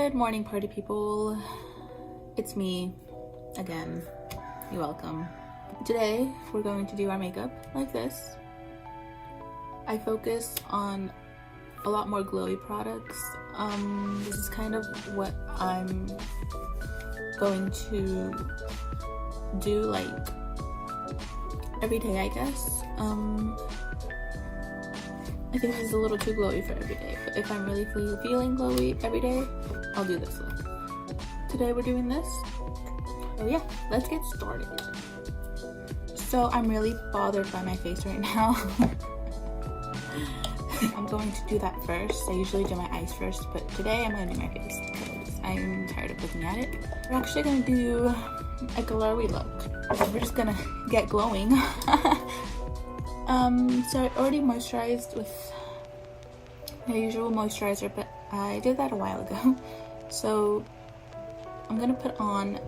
Good morning, party people. It's me again. You're welcome. Today we're going to do our makeup like this. I focus on a lot more glowy products. This is kind of what I'm going to do like every day, I guess. I think this is a little too glowy for every day, but if I'm really feeling glowy every day, I'll do this one. Today we're doing this. So yeah, let's get started. So I'm really bothered by my face right now. I'm going to do that first. I usually do my eyes first, but today I'm going to do my face because I'm tired of looking at it. We're actually going to do a glowy look. We're just going to get glowing. So I already moisturized with my usual moisturizer, but I did that a while ago. So I'm gonna put on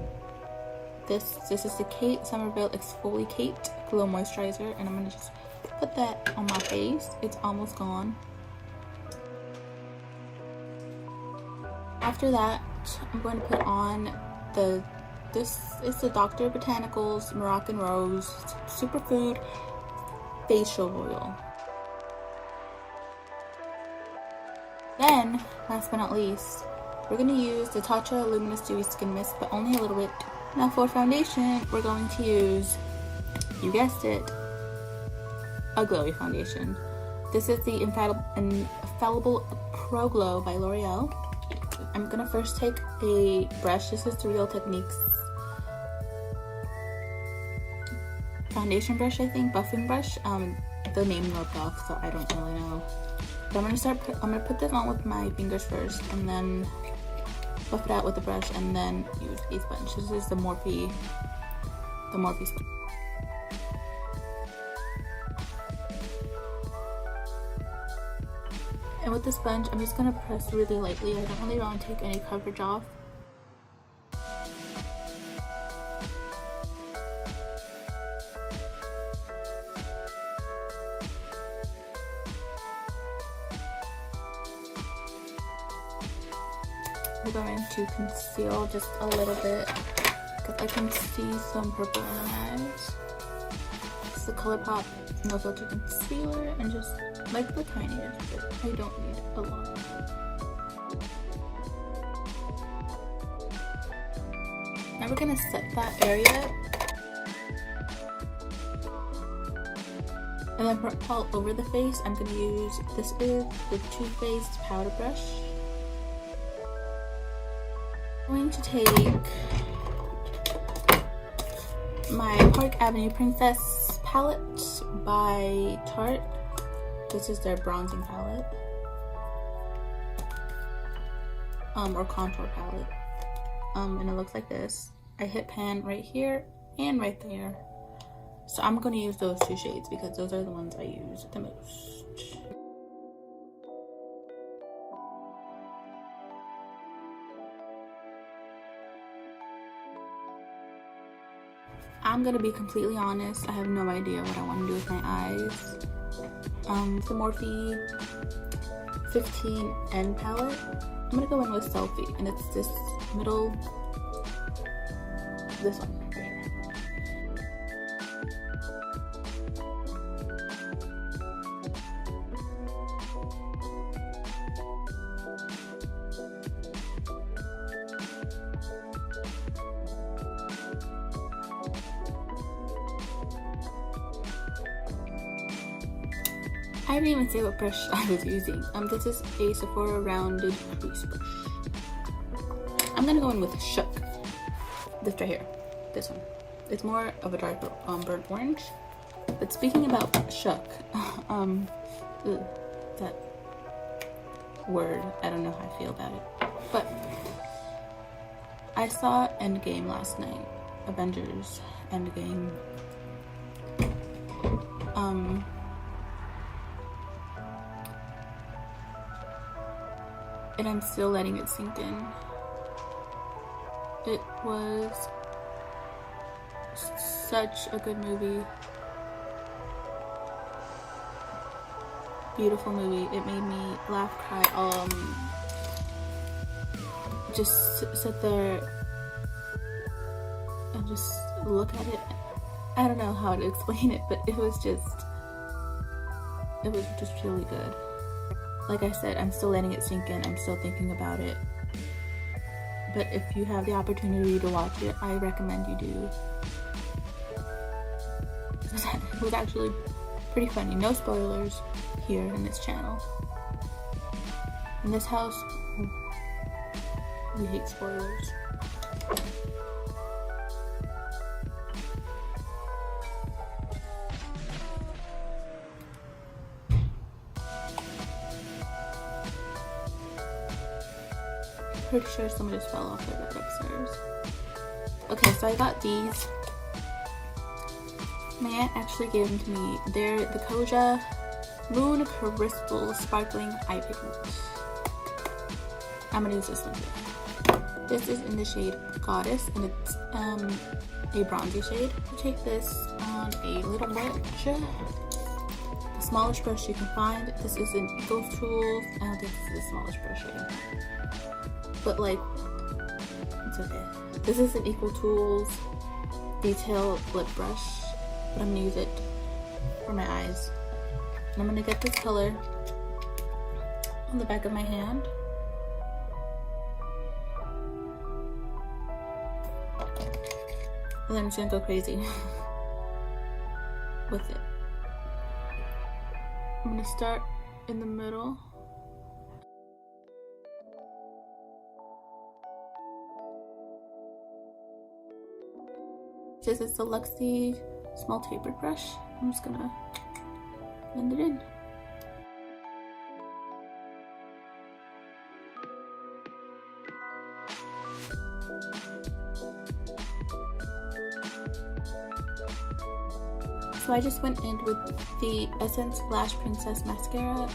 this. This is the Kate Somerville Exfoliate Glow Moisturizer, and I'm gonna just put that on my face. It's almost gone. After that, I'm going to put on this is the Dr. Botanicals Moroccan Rose Superfood Facial Oil. Then, last but not least, we're going to use the Tatcha Luminous Dewy Skin Mist, but only a little bit. Now for foundation, we're going to use, you guessed it, a glowy foundation. This is the Infallible Pro Glow by L'Oreal. I'm going to first take a brush. This is the Real Techniques foundation brush, I think, buffing brush. The name rubbed off, so I don't really know. But I'm gonna put this on with my fingers first, and then buff it out with the brush, and then use a sponge. This is the Morphe sponge. And with the sponge, I'm just gonna press really lightly. I don't really want to take any coverage off. I'm going to conceal just a little bit because I can see some purple in my eyes. It's the ColourPop No Filter Concealer, and just like the tiniest bit. I don't need a lot. Now we're gonna set that area, and then for all over the face, I'm gonna use, this is the Too Faced powder brush. I'm going to take my Park Avenue Princess palette by Tarte. This is their bronzing palette, or contour palette, and it looks like this. I hit pan right here and right there, so I'm going to use those two shades because those are the ones I use the most. I'm gonna be completely honest, I have no idea what I want to do with my eyes. The Morphe 15N palette, I'm gonna go in with Selfie, and it's this one right here. I didn't even say what brush I was using. This is a Sephora Rounded Crease Brush. I'm gonna go in with Shook. This right here. This one. It's more of a dark burnt orange. But speaking about Shook, that word, I don't know how I feel about it. But I saw Endgame last night. Avengers Endgame. And I'm still letting it sink in. It was such a good movie. Beautiful movie. It made me laugh, cry. just sit there and just look at it. I don't know how to explain it, but it was just really good. Like I said, I'm still letting it sink in. I'm still thinking about it. But if you have the opportunity to watch it, I recommend you do. It was actually pretty funny. No spoilers here in this channel. In this house, we hate spoilers. Pretty sure someone just fell off their bed upstairs. Okay, so I got these. My aunt actually gave them to me. They're the Koja Moon Crystal Sparkling Eye Pigment. I'm gonna use this one too. This is in the shade Goddess, and it's a bronzy shade. You take this on a little brush, the smallest brush you can find. This is an Eco Tools. I don't think this is the smallest brush I can find, but like, it's okay. This is an Eco Tools detail lip brush, but I'm gonna use it for my eyes. And I'm gonna get this color on the back of my hand. And then I'm just gonna go crazy with it. I'm gonna start in the middle. This is the Luxie small tapered brush. I'm just gonna blend it in. So I just went in with the Essence Lash Princess Mascara.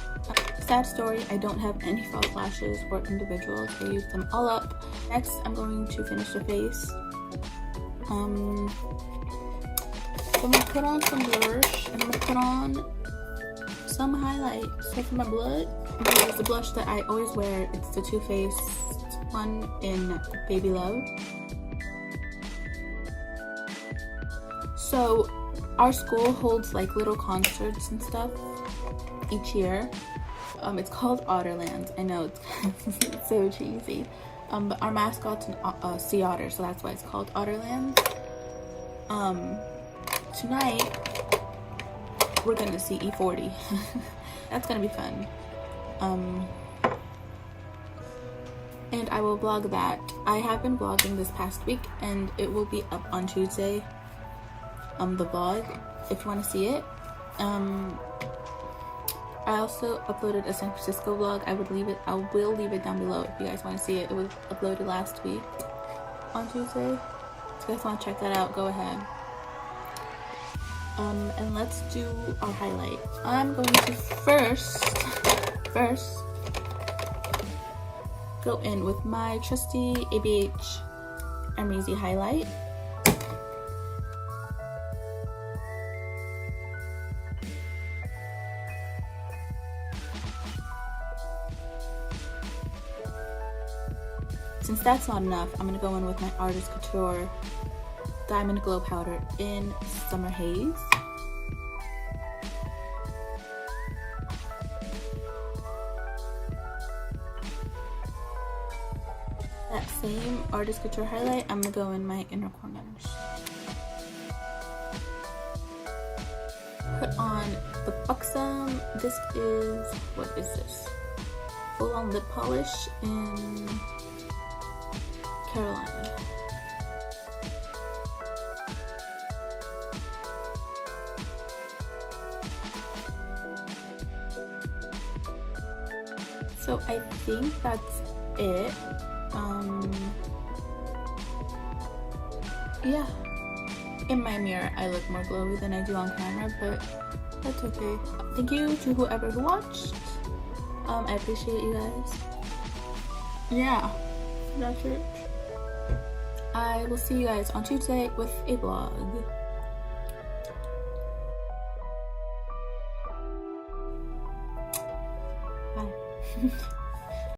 Sad story, I don't have any false lashes or individuals. I used them all up. Next, I'm going to finish the face. I'm gonna put on some blush, and I'm gonna put on some highlight. So for my blood, it's the blush that I always wear. It's the Too Faced one in Baby Love. So our school holds like little concerts and stuff each year. It's called Otterland. I know it's so cheesy. But our mascot's a sea otter, so that's why it's called Otterland. Tonight we're gonna see E40. That's gonna be fun. And I will vlog that. I have been vlogging this past week, and it will be up on Tuesday. The vlog, if you want to see it. I also uploaded a San Francisco vlog. I will leave it down below if you guys want to see it. It was uploaded last week on Tuesday. If you guys want to check that out, go ahead. And let's do our highlight. I'm going to first go in with my trusty ABH Amazing highlight. Since that's not enough, I'm going to go in with my Artist Couture Diamond Glow Powder in Summer Haze. That same Artist Couture highlight, I'm going to go in my inner corners. Put on the Buxom. This is, what is this? Full on lip polish in Carolina. So I think that's it. Yeah, in my mirror I look more glowy than I do on camera, but that's okay. Thank you to whoever who watched. I appreciate you guys. Yeah, that's it. I will see you guys on Tuesday with a vlog. Bye.